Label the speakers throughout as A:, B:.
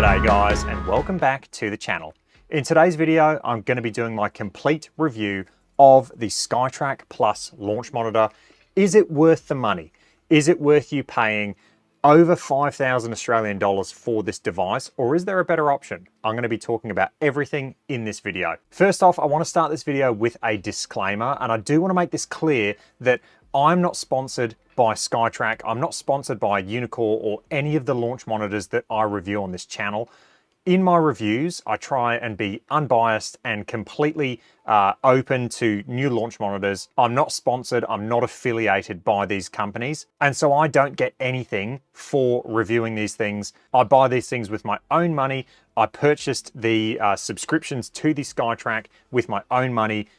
A: G'day guys, and welcome back to the channel. In today's video, I'm going to be doing my complete review of the Skytrak Plus launch monitor. Is it worth the money? Is it worth you paying over 5,000 Australian dollars for this device, or is there a better option? I'm going to be talking about everything in this video. First off, I want to start this video with a disclaimer, and I do want to make this clear that I'm not sponsored by Skytrak. I'm not sponsored by Unicore or any of the launch monitors that I review on this channel. In my reviews, I try and be unbiased and completely open to new launch monitors. I'm not sponsored, I'm not affiliated by these companies, and so I don't get anything for reviewing these things. I buy these things with my own money. I purchased the subscriptions to the Skytrak with my own money,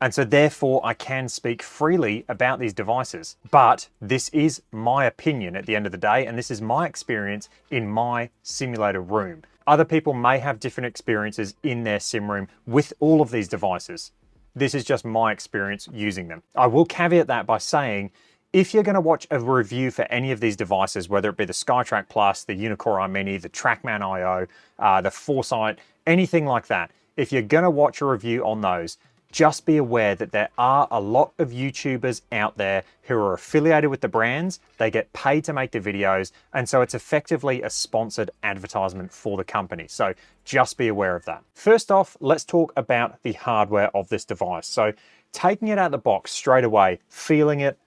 A: and so therefore I can speak freely about these devices. But this is my opinion at the end of the day, and this is my experience in my simulator room. Other people may have different experiences in their sim room with all of these devices. This is just my experience using them. I will caveat that by saying, if you're going to watch a review for any of these devices, whether it be the Skytrak Plus, the Unicore iMini, the Trackman IO, the Foresight, anything like that, if you're going to watch a review on those, just be aware that there are a lot of YouTubers out there who are affiliated with the brands. They get paid to make the videos, and so it's effectively a sponsored advertisement for the company. So just be aware of that. First off, let's talk about the hardware of this device. So taking it out of the box straight away, feeling it,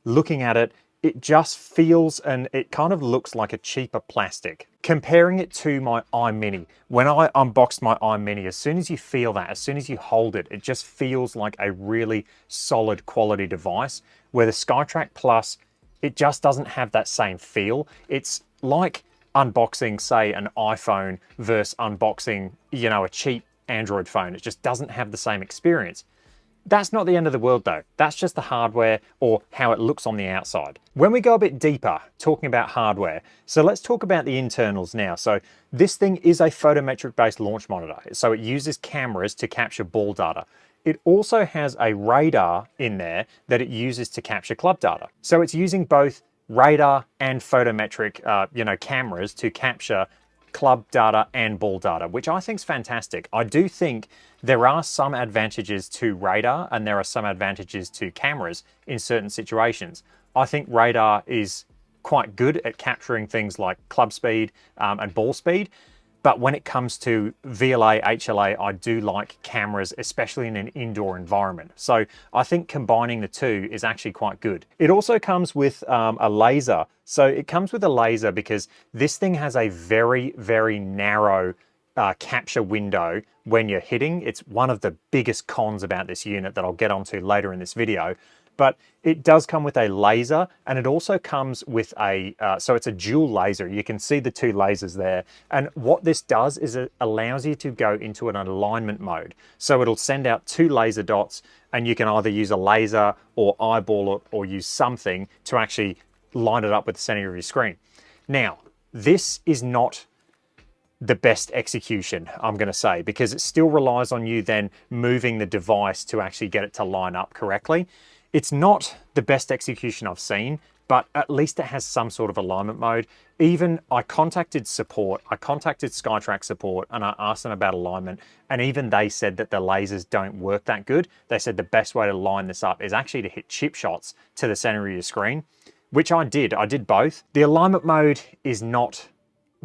A: looking at it, it just feels and it kind of looks like a cheaper plastic. Comparing it to my iMini, when I unboxed my iMini, as soon as you feel that, as soon as you hold it, it just feels like a really solid quality device, where the Skytrak Plus, it just doesn't have that same feel. It's like unboxing, say, an iPhone versus unboxing, a cheap Android phone. It just doesn't have the same experience. That's not the end of the world though. That's just the hardware or how it looks on the outside. When we go a bit deeper, talking about hardware, so let's talk about the internals now. So this thing is a photometric based launch monitor. So it uses cameras to capture ball data. It also has a radar in there that it uses to capture club data. So it's using both radar and photometric cameras to capture club data and ball data, which I think is fantastic. I do think there are some advantages to radar and there are some advantages to cameras in certain situations. I think radar is quite good at capturing things like club speed and ball speed. But when it comes to VLA, HLA, I do like cameras, especially in an indoor environment. So I think combining the two is actually quite good. It also comes with a laser. So it comes with a laser because this thing has a very, very narrow capture window when you're hitting. It's one of the biggest cons about this unit that I'll get onto later in this video. But it does come with a laser, and it also comes with so it's a dual laser. You can see the two lasers there. And what this does is it allows you to go into an alignment mode. So it'll send out two laser dots, and you can either use a laser or eyeball it or use something to actually line it up with the center of your screen. Now, this is not the best execution, I'm going to say, because it still relies on you then moving the device to actually get it to line up correctly. It's not the best execution I've seen, but at least it has some sort of alignment mode. Even I contacted Skytrak support, and I asked them about alignment, and even they said that the lasers don't work that good. They said the best way to line this up is actually to hit chip shots to the center of your screen, which I did. I did both. The alignment mode is not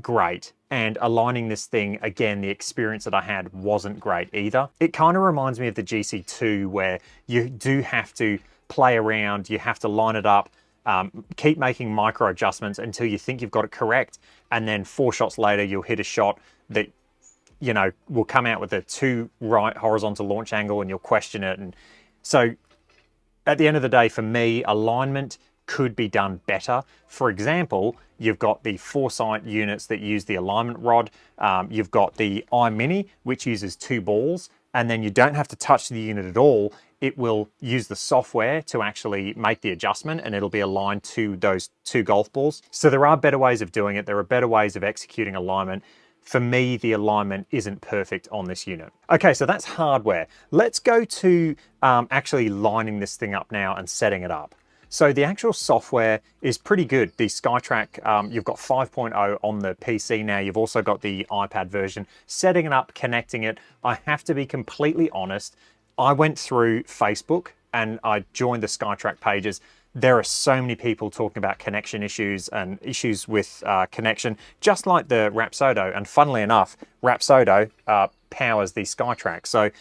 A: great, and aligning this thing, again, the experience that I had wasn't great either. It kind of reminds me of the GC2, where you do have to play around, you have to line it up, keep making micro adjustments until you think you've got it correct, and then 4 shots later you'll hit a shot that will come out with a too right horizontal launch angle, and you'll question it. And so at the end of the day, for me, alignment could be done better. For example, you've got the Foresight units that use the alignment rod. You've got the iMini, which uses 2 balls, and then you don't have to touch the unit at all. It will use the software to actually make the adjustment, and it'll be aligned to those 2 golf balls. So there are better ways of doing it. There are better ways of executing alignment. For me, the alignment isn't perfect on this unit. Okay, so that's hardware. Let's go to actually lining this thing up now and setting it up. So the actual software is pretty good. The Skytrak, you've got 5.0 on the PC now. You've also got the iPad version. Setting it up, connecting it, I have to be completely honest. I went through Facebook and I joined the Skytrak pages. There are so many people talking about connection issues and issues with connection, just like the Rapsodo. And funnily enough, Rapsodo powers the Skytrak. So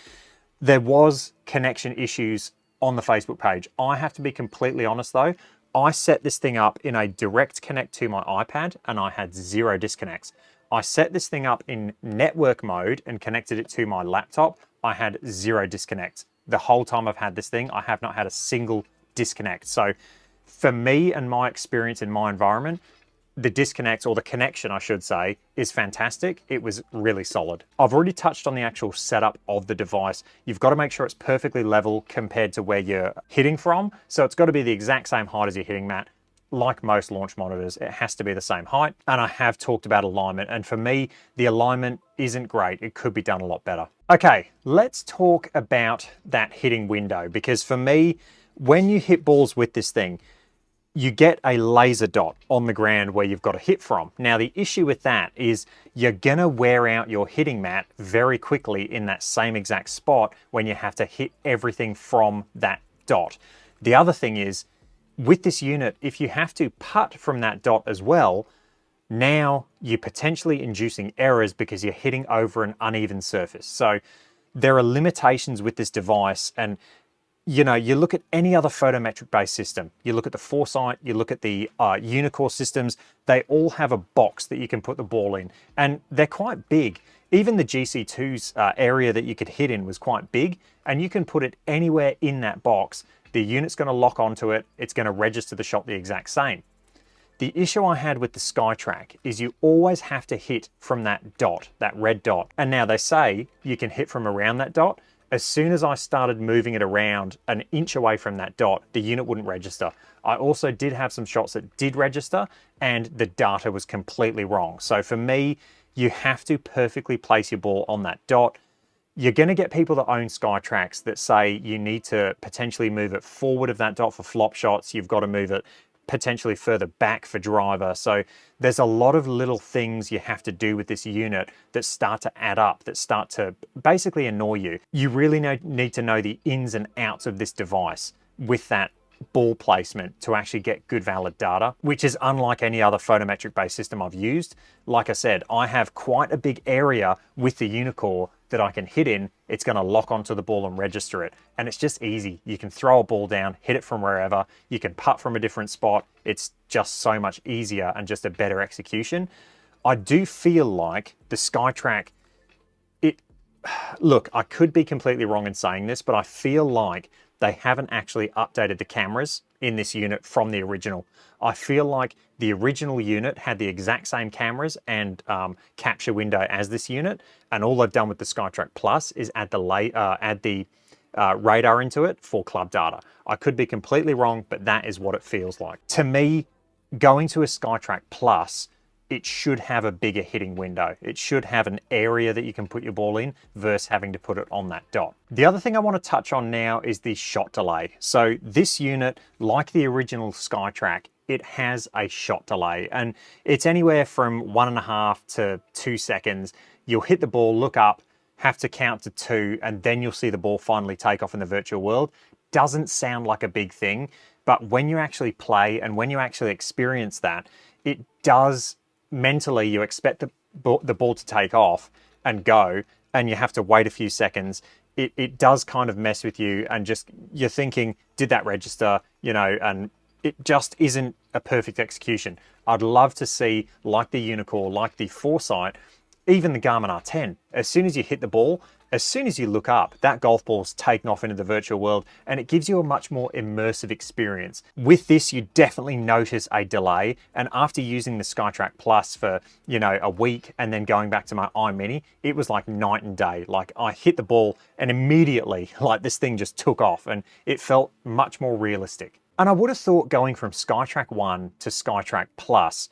A: there was connection issues on the Facebook page. I have to be completely honest though. I set this thing up in a direct connect to my iPad and I had 0 disconnects. I set this thing up in network mode and connected it to my laptop. I had 0 disconnects. The whole time I've had this thing, I have not had a single disconnect. So for me and my experience in my environment, the disconnect, or the connection I should say, is fantastic. It was really solid. I've already touched on the actual setup of the device. You've got to make sure it's perfectly level compared to where you're hitting from. So it's got to be the exact same height as your hitting mat. Like most launch monitors, it has to be the same height. And I have talked about alignment. And for me, the alignment isn't great. It could be done a lot better. Okay, let's talk about that hitting window, because for me, when you hit balls with this thing, you get a laser dot on the ground where you've got to hit from. Now, the issue with that is you're gonna wear out your hitting mat very quickly in that same exact spot when you have to hit everything from that dot. The other thing is, with this unit, if you have to putt from that dot as well, now you're potentially inducing errors because you're hitting over an uneven surface. So there are limitations with this device, and you know, you look at any other photometric-based system, you look at the Foresight, you look at the Unicore systems, they all have a box that you can put the ball in, and they're quite big. Even the GC2's area that you could hit in was quite big, and you can put it anywhere in that box. The unit's gonna lock onto it, it's gonna register the shot the exact same. The issue I had with the Skytrak is you always have to hit from that dot, that red dot. And now they say you can hit from around that dot. As soon as I started moving it around an inch away from that dot, the unit wouldn't register. I also did have some shots that did register and the data was completely wrong. So for me, you have to perfectly place your ball on that dot. You're gonna get people that own Skytraks that say you need to potentially move it forward of that dot for flop shots. You've got to move it potentially further back for driver. So there's a lot of little things you have to do with this unit that start to add up, that start to basically annoy you. You really need to know the ins and outs of this device with that ball placement to actually get good valid data, which is unlike any other photometric based system I've used. Like I said, I have quite a big area with the Unicore that I can hit in. It's going to lock onto the ball and register it, and it's just easy. You can throw a ball down, hit it from wherever, you can putt from a different spot. It's just so much easier and just a better execution. I do feel like the Skytrak, look, I could be completely wrong in saying this, but I feel like they haven't actually updated the cameras in this unit from the original. I feel like the original unit had the exact same cameras and capture window as this unit, and all they've done with the Skytrak Plus is add the radar into it for club data. I could be completely wrong, but that is what it feels like. To me, going to a Skytrak Plus, it should have a bigger hitting window. It should have an area that you can put your ball in versus having to put it on that dot. The other thing I want to touch on now is the shot delay. So this unit, like the original Skytrak, it has a shot delay, and it's anywhere from 1.5 to 2 seconds. You'll hit the ball, look up, have to count to 2, and then you'll see the ball finally take off in the virtual world. Doesn't sound like a big thing, but when you actually play and when you actually experience that, it does. Mentally, you expect the ball to take off and go, and you have to wait a few seconds. It does kind of mess with you, and just you're thinking, did that register? You know, and it just isn't a perfect execution. I'd love to see, like the Unicore, like the Foresight, even the Garmin R10, as soon as you hit the ball, as soon as you look up, that golf ball's taken off into the virtual world, and it gives you a much more immersive experience. With this, you definitely notice a delay, and after using the Skytrak Plus for, you know, a week and then going back to my iMini, it was like night and day. Like, I hit the ball and immediately, like, this thing just took off, and it felt much more realistic. And I would have thought going from Skytrak 1 to Skytrak Plus,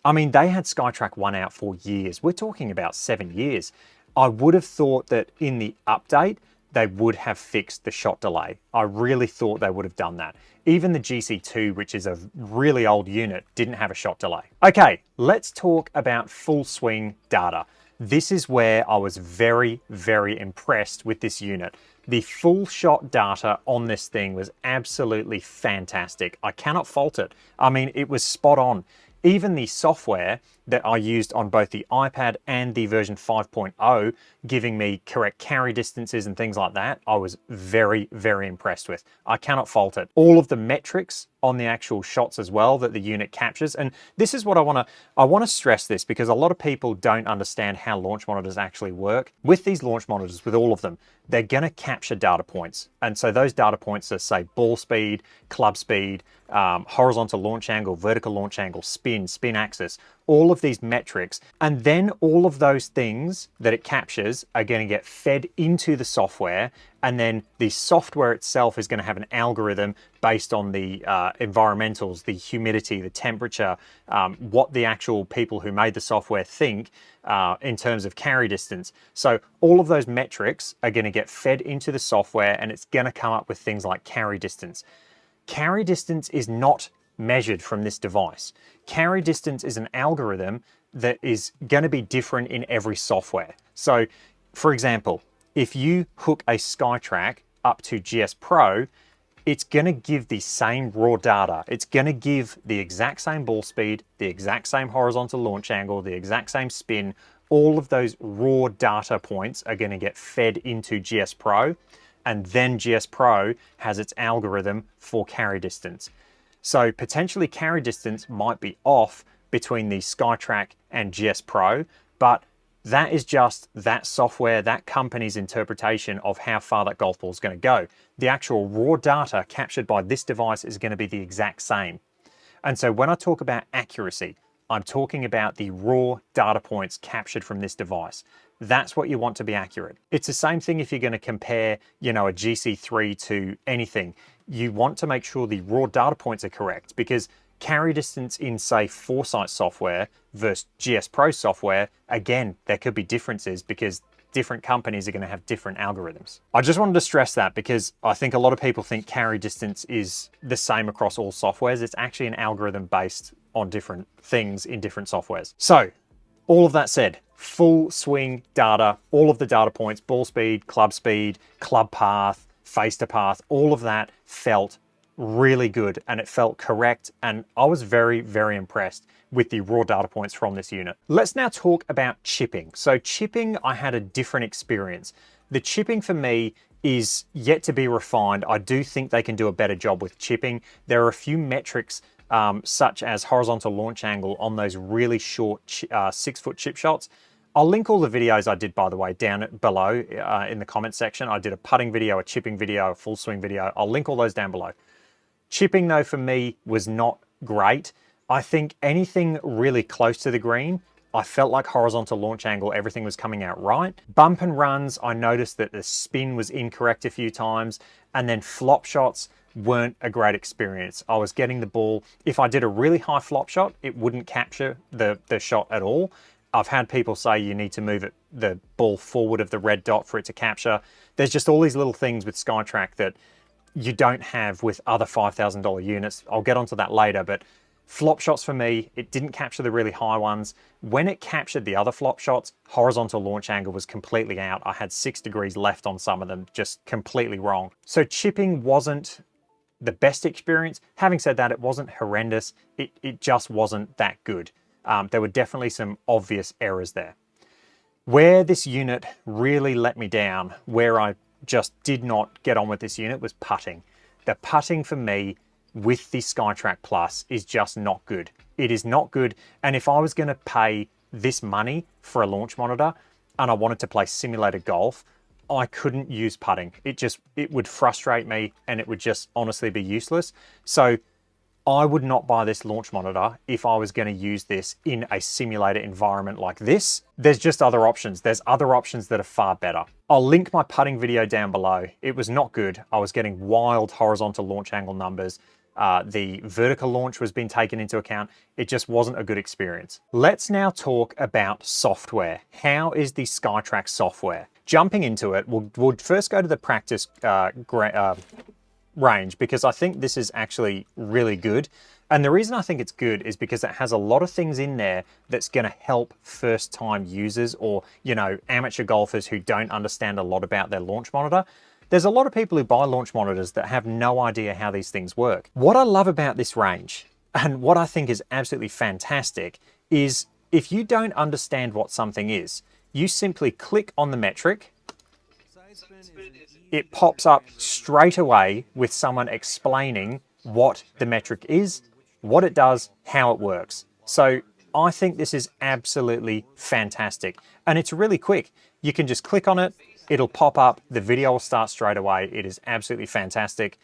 A: I mean, they had Skytrak 1 out for years. We're talking about 7 years. I would have thought that in the update, they would have fixed the shot delay. I really thought they would have done that. Even the GC2, which is a really old unit, didn't have a shot delay. Okay, let's talk about full swing data. This is where I was very, very impressed with this unit. The full shot data on this thing was absolutely fantastic. I cannot fault it. I mean, it was spot on. Even the software that I used on both the iPad and the version 5.0, giving me correct carry distances and things like that, I was very, very impressed with. I cannot fault it. All of the metrics on the actual shots as well that the unit captures. And this is what I want to stress this, because a lot of people don't understand how launch monitors actually work. With these launch monitors, with all of them, they're going to capture data points. And so those data points are, say, ball speed, club speed, horizontal launch angle, vertical launch angle, spin axis, all of these metrics. And then all of those things that it captures are going to get fed into the software. And then the software itself is going to have an algorithm based on the environmentals, the humidity, the temperature, what the actual people who made the software think in terms of carry distance. So all of those metrics are going to get fed into the software, and it's going to come up with things like carry distance. Carry distance is not measured from this device. Carry distance is an algorithm that is going to be different in every software. So, for example, if you hook a Skytrak up to GS Pro, it's going to give the same raw data. It's going to give the exact same ball speed, the exact same horizontal launch angle, the exact same spin. All of those raw data points are going to get fed into GS Pro, and then GS Pro has its algorithm for carry distance. So potentially carry distance might be off between the Skytrak and GS Pro, but that is just that software, that company's interpretation of how far that golf ball is going to go. The actual raw data captured by this device is going to be the exact same. And so when I talk about accuracy, I'm talking about the raw data points captured from this device. That's what you want to be accurate. It's the same thing if you're going to compare, a GC3 to anything. You want to make sure the raw data points are correct, because carry distance in, say, Foresight software versus GS Pro software, again, there could be differences because different companies are going to have different algorithms. I just wanted to stress that, because I think a lot of people think carry distance is the same across all softwares. It's actually an algorithm based on different things in different softwares. So all of that said, full swing data, all of the data points, ball speed, club path, face to path, all of that felt really good, and it felt correct. And I was very, very impressed with the raw data points from this unit. Let's now talk about chipping. So chipping, I had a different experience. The chipping for me is yet to be refined. I do think they can do a better job with chipping. There are a few metrics such as horizontal launch angle on those really short 6-foot chip shots. I'll link all the videos I did, by the way, down below in the comment section. I did a putting video, a chipping video, a full swing video. I'll link all those down below. Chipping, though, for me was not great. I think anything really close to the green, I felt like horizontal launch angle, everything was coming out right. Bump and runs, I noticed that the spin was incorrect a few times, and then flop shots weren't a great experience. I was getting the ball, if I did a really high flop shot, it wouldn't capture the shot at all. I've had people say you need to move the ball forward of the red dot for it to capture. There's just all these little things with Skytrak that you don't have with other $5,000 units. I'll get onto that later, but flop shots for me, it didn't capture the really high ones. When it captured the other flop shots, horizontal launch angle was completely out. I had 6 degrees left on some of them, just completely wrong. So chipping wasn't the best experience. Having said that, it wasn't horrendous. It just wasn't that good. There were definitely some obvious errors there. Where this unit really let me down, where I just did not get on with this unit, was putting. The putting for me with the Skytrak Plus is just not good. It is not good. And if I was going to pay this money for a launch monitor and I wanted to play simulated golf, I couldn't use putting. It would frustrate me, and it would just honestly be useless. So I would not buy this launch monitor if I was going to use this in a simulator environment like this. There's just other options. There's other options that are far better. I'll link my putting video down below. It was not good. I was getting wild horizontal launch angle numbers. the vertical launch was being taken into account. It just wasn't a good experience. Let's now talk about software. How is the Skytrak software? Jumping into it, we'll first go to the practice range, because I think this is actually really good. And the reason I think it's good is because it has a lot of things in there that's going to help first time users, or, you know, amateur golfers who don't understand a lot about their launch monitor. There's a lot of people who buy launch monitors that have no idea how these things work. What I love about this range, and what I think is absolutely fantastic, is if you don't understand what something is, you simply click on the metric. It pops up straight away with someone explaining what the metric is, what it does, how it works. So I think this is absolutely fantastic. And it's really quick. You can just click on it, it'll pop up, the video will start straight away. It is absolutely fantastic.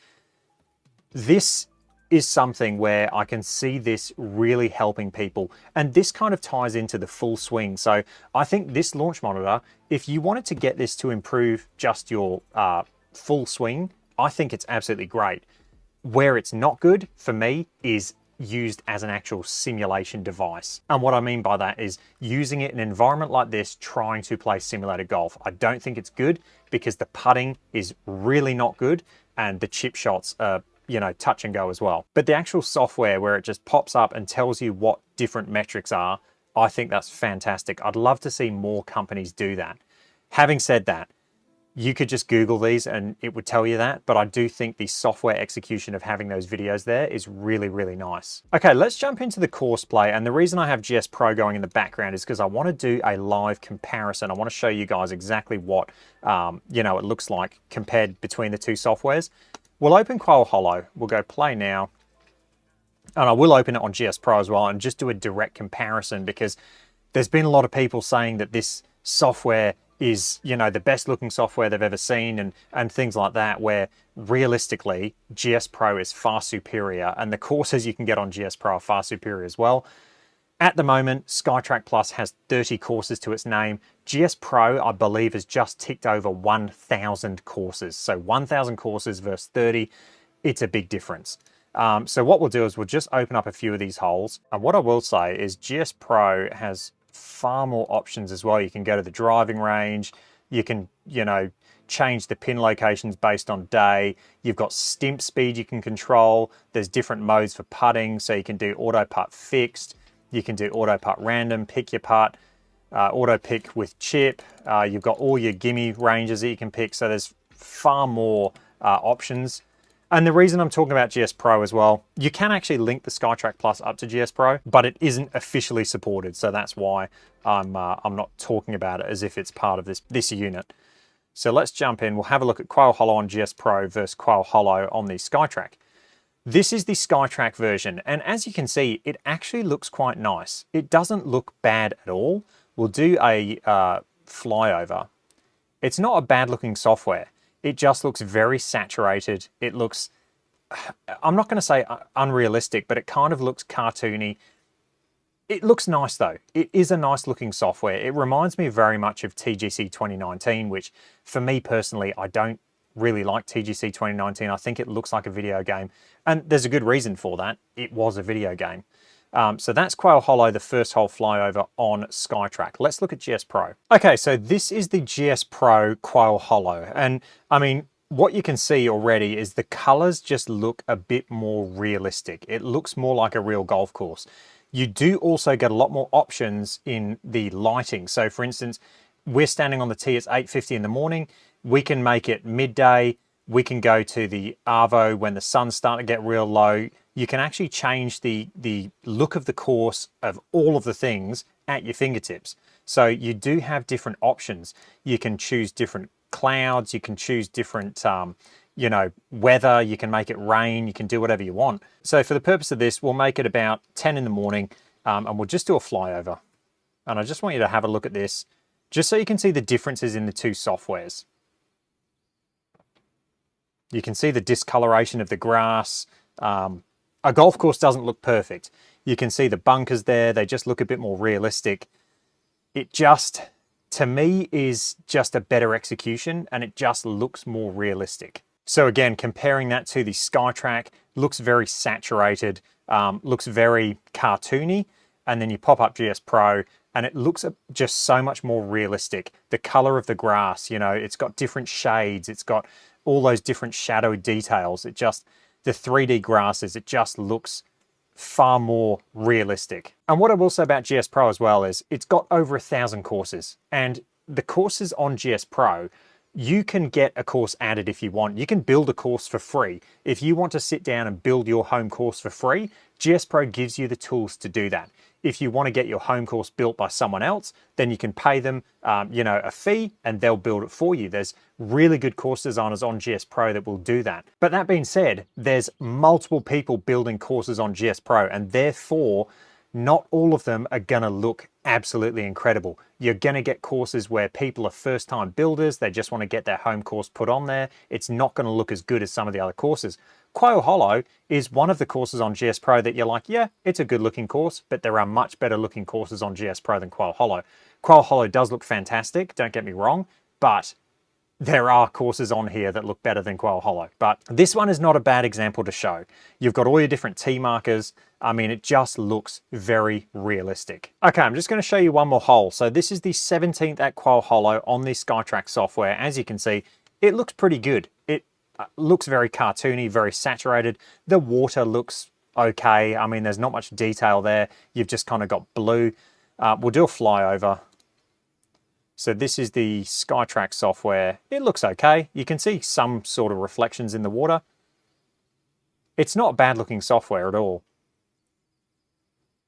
A: This is something where I can see this really helping people. And this kind of ties into the full swing. So I think this launch monitor, if you wanted to get this to improve just your full swing, I think it's absolutely great. Where it's not good for me is used as an actual simulation device. And what I mean by that is using it in an environment like this, trying to play simulated golf. I don't think it's good because the putting is really not good and the chip shots are, you know, touch and go as well. But the actual software where it just pops up and tells you what different metrics are, I think that's fantastic. I'd love to see more companies do that. Having said that, you could just Google these and it would tell you that, but I do think the software execution of having those videos there is really, really nice. Okay, let's jump into the course play. And the reason I have GS Pro going in the background is because I want to do a live comparison. I want to show you guys exactly what, you know, it looks like compared between the two softwares. We'll open Quail Hollow. We'll go play now. And I will open it on GS Pro as well and just do a direct comparison, because there's been a lot of people saying that this software is, you know, the best looking software they've ever seen and things like that, where realistically GS Pro is far superior and the courses you can get on GS Pro are far superior as well. At the moment, Skytrak Plus has 30 courses to its name. GS Pro, I believe, has just ticked over 1,000 courses. So 1,000 courses versus 30, it's a big difference. So what we'll do is we'll just open up a few of these holes. And what I will say is GS Pro has far more options as well. You can go to the driving range. You can, you know, change the pin locations based on day. You've got stimp speed you can control. There's different modes for putting. So you can do auto putt fixed. You can do auto putt random, pick your putt, auto pick with chip. You've got all your gimme ranges that you can pick. So there's far more options. And the reason I'm talking about GS Pro as well, you can actually link the Skytrak Plus up to GS Pro, but it isn't officially supported. So that's why I'm not talking about it as if it's part of this unit. So let's jump in. We'll have a look at Quail Hollow on GS Pro versus Quail Hollow on the Skytrak. This is the Skytrak version. And as you can see, it actually looks quite nice. It doesn't look bad at all. We'll do a flyover. It's not a bad looking software. It just looks very saturated. It looks, I'm not going to say unrealistic, but it kind of looks cartoony. It looks nice though. It is a nice looking software. It reminds me very much of TGC 2019, which for me personally, I don't really like TGC 2019. I think it looks like a video game. And there's a good reason for that. It was a video game. So that's Quail Hollow, the first hole flyover on Skytrak. Let's look at GS Pro. Okay, so this is the GS Pro Quail Hollow. And I mean, what you can see already is the colors just look a bit more realistic. It looks more like a real golf course. You do also get a lot more options in the lighting. So for instance, we're standing on the tee, it's 8:50 in the morning. We can make it midday. We can go to the Arvo when the sun's starting to get real low. You can actually change the look of the course of all of the things at your fingertips. So you do have different options. You can choose different clouds. You can choose different, you know, weather. You can make it rain. You can do whatever you want. So for the purpose of this, we'll make it about 10 in the morning and we'll just do a flyover. And I just want you to have a look at this just so you can see the differences in the two softwares. You can see the discoloration of the grass. A golf course doesn't look perfect. You can see the bunkers there. They just look a bit more realistic. It just, to me, is just a better execution and it just looks more realistic. So again, comparing that to the Skytrak, looks very saturated, looks very cartoony, and then you pop up GS Pro and it looks just so much more realistic. The color of the grass, you know, it's got different shades, it's got all those different shadow details. It just, the 3D grasses, it just looks far more realistic. And what I will say about GS Pro as well is it's got over 1,000 courses, and the courses on GS Pro, you can get a course added if you want. You can build a course for free. If you want to sit down and build your home course for free, GS Pro gives you the tools to do that. If you want to get your home course built by someone else, then you can pay them, you know, a fee and they'll build it for you. There's really good course designers on GS Pro that will do that. But that being said, there's multiple people building courses on GS Pro, and therefore not all of them are going to look absolutely incredible. You're going to get courses where people are first-time builders. They just want to get their home course put on there. It's not going to look as good as some of the other courses. Quail Hollow is one of the courses on GS Pro that you're like, yeah, it's a good looking course, but there are much better looking courses on GS Pro than Quail Hollow. Quail Hollow does look fantastic, don't get me wrong, but there are courses on here that look better than Quail Hollow. But this one is not a bad example to show. You've got all your different T markers. I mean, it just looks very realistic. Okay, I'm just going to show you one more hole. So this is the 17th at Quail Hollow on the Skytrak software. As you can see, it looks pretty good. It looks very cartoony, very saturated. The water looks okay. I mean, there's not much detail there. You've just kind of got blue. We'll do a flyover. So this is the Skytrak software. It looks okay. You can see some sort of reflections in the water. It's not bad looking software at all.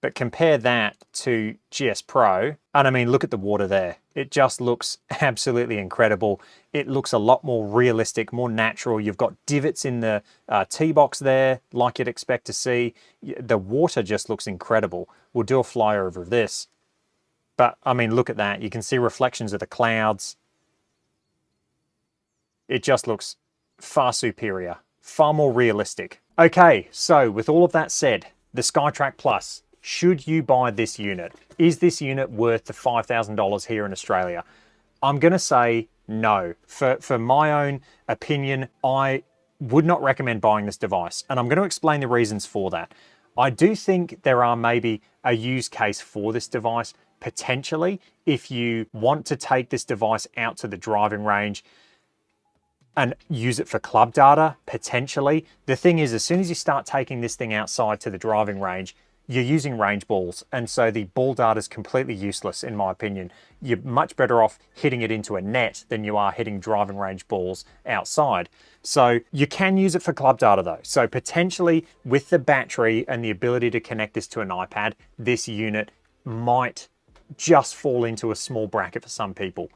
A: But compare that to GS Pro, and I mean, look at the water there. It just looks absolutely incredible. It looks a lot more realistic, more natural. You've got divots in the T-box there, like you'd expect to see. The water just looks incredible. We'll do a flyover of this. But I mean, look at that. You can see reflections of the clouds. It just looks far superior, far more realistic. Okay, so with all of that said, the Skytrak Plus, should you buy this unit? Is this unit worth the $5,000 here in Australia? I'm going to say no. For my own opinion, I would not recommend buying this device. And I'm going to explain the reasons for that. I do think there are maybe a use case for this device, potentially, if you want to take this device out to the driving range and use it for club data, potentially. The thing is, as soon as you start taking this thing outside to the driving range, you're using range balls, and so the ball data is completely useless, in my opinion. You're much better off hitting it into a net than you are hitting driving range balls outside. So you can use it for club data though. So potentially with the battery and the ability to connect this to an iPad, this unit might just fall into a small bracket for some people.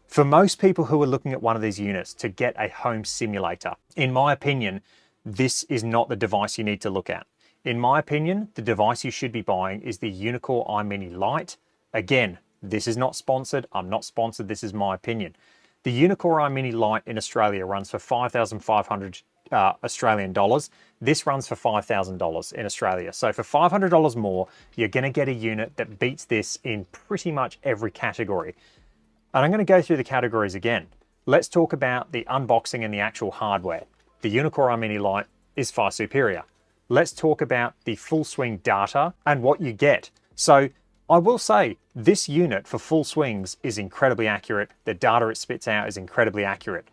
A: For most people who are looking at one of these units to get a home simulator, in my opinion, this is not the device you need to look at. In my opinion, the device you should be buying is the Unicore iMini Lite. Again, this is not sponsored. I'm not sponsored. This is my opinion. The Unicore iMini Lite in Australia runs for 5,500 Australian dollars. This runs for $5,000 in Australia. So for $500 more, you're going to get a unit that beats this in pretty much every category. And I'm going to go through the categories again. Let's talk about the unboxing and the actual hardware. The Unicore iMini Lite is far superior. Let's talk about the full swing data and what you get. So I will say this unit for full swings is incredibly accurate. The data it spits out is incredibly accurate.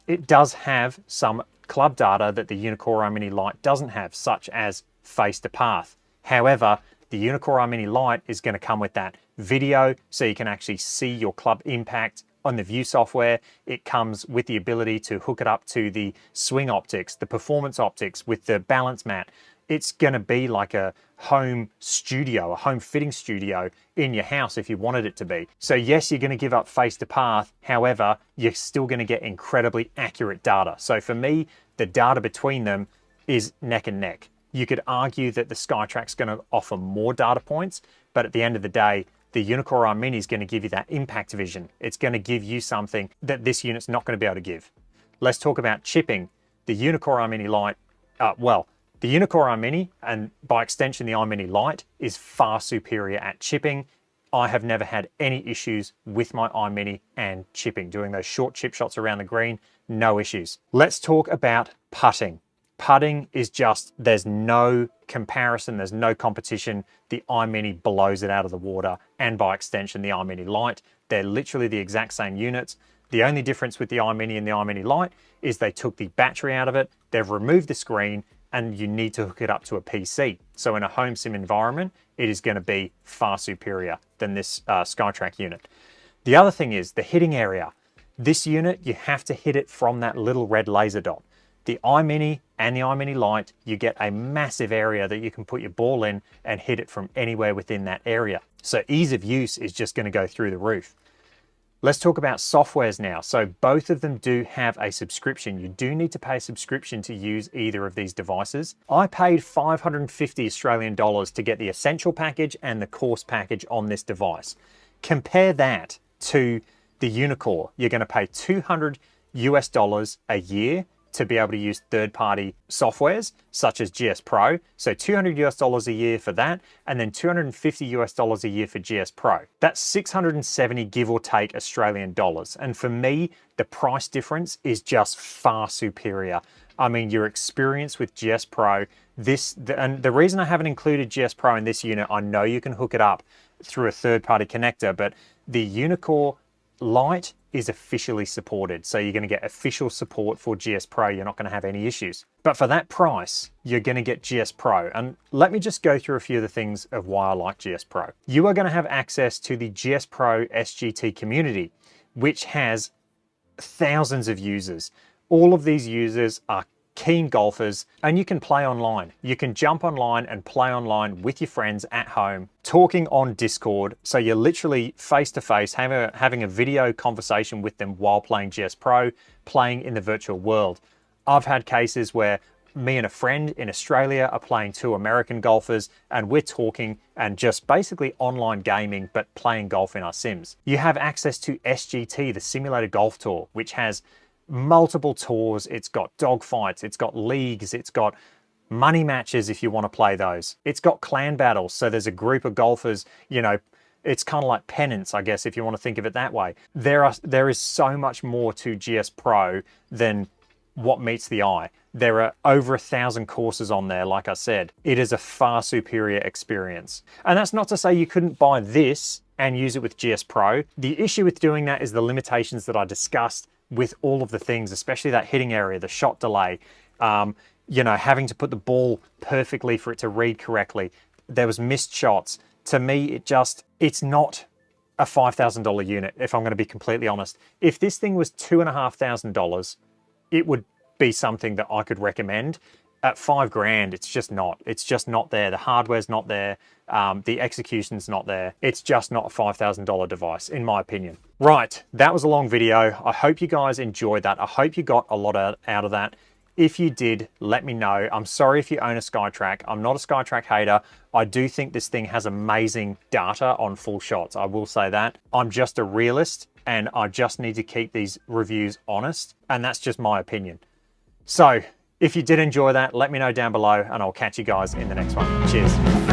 A: It does have some club data that the Unicore iMini Lite doesn't have, such as face to path. However, the Unicore iMini Lite is going to come with that video, so you can actually see your club impact on the View software. It comes with the ability to hook it up to the swing optics, the performance optics with the balance mat. It's going to be like a home studio, a home fitting studio in your house if you wanted it to be. So yes, you're going to give up face to path. However, you're still going to get incredibly accurate data. So for me, the data between them is neck and neck. You could argue that the Skytrak's going to offer more data points, but at the end of the day, the Unicore iMini is going to give you that impact vision. It's going to give you something that this unit's not going to be able to give. Let's talk about chipping. The Unicore iMini Lite, the Unicore iMini, and by extension the iMini Lite, is far superior at chipping. I have never had any issues with my iMini and chipping. Doing those short chip shots around the green, no issues. Let's talk about putting. Putting is just, there's no comparison, there's no competition. The iMini blows it out of the water, and by extension, the iMini Lite. They're literally the exact same units. The only difference with the iMini and the iMini Lite is they took the battery out of it, they've removed the screen, and you need to hook it up to a PC. So in a home sim environment, it is going to be far superior than this Skytrak unit. The other thing is the hitting area. This unit, you have to hit it from that little red laser dot. The iMini and the iMini Lite, you get a massive area that you can put your ball in and hit it from anywhere within that area. So ease of use is just going to go through the roof. Let's talk about softwares now. So both of them do have a subscription. You do need to pay a subscription to use either of these devices. I paid 550 Australian dollars to get the essential package and the course package on this device. Compare that to the Unicore. You're going to pay $200 a year to be able to use third-party softwares such as GS Pro. So $200 a year for that, and then $250 a year for GS Pro. That's 670 give or take Australian dollars. And for me, the price difference is just far superior. I mean, your experience with GS Pro, and the reason I haven't included GS Pro in this unit, I know you can hook it up through a third-party connector, but the Unicore Lite is officially supported. So you're going to get official support for GS Pro. You're not going to have any issues. But for that price, you're going to get GS Pro. And let me just go through a few of the things of why I like GS Pro. You are going to have access to the GS Pro SGT community, which has thousands of users. All of these users are keen golfers, and you can play online. You can jump online and play online with your friends at home, talking on Discord. So you're literally face to face, having a video conversation with them while playing GS Pro, playing in the virtual world. I've had cases where me and a friend in Australia are playing two American golfers, and we're talking and just basically online gaming, but playing golf in our sims. You have access to SGT, the Simulated Golf Tour, which has multiple tours. It's got dogfights, it's got leagues, it's got money matches if you want to play those. It's got clan battles, so there's a group of golfers, you know, it's kind of like pennants, I guess, if you want to think of it that way. There is so much more to GS Pro than what meets the eye. There are over 1,000 courses on there, like I said. It is a far superior experience. And that's not to say you couldn't buy this and use it with GS Pro. The issue with doing that is the limitations that I discussed with all of the things, especially that hitting area, the shot delay, you know, having to put the ball perfectly for it to read correctly. There was missed shots. To me, it's not a $5,000 unit, if I'm going to be completely honest. If this thing was $2,500, it would be something that I could recommend. At $5,000, it's just not. It's just not there. The hardware's not there. The execution's not there. It's just not a $5,000 device, in my opinion. Right, that was a long video. I hope you guys enjoyed that. I hope you got a lot out of that. If you did, let me know. I'm sorry if you own a Skytrak. I'm not a Skytrak hater. I do think this thing has amazing data on full shots. I will say that. I'm just a realist, and I just need to keep these reviews honest, and that's just my opinion. So, if you did enjoy that, let me know down below, and I'll catch you guys in the next one. Cheers.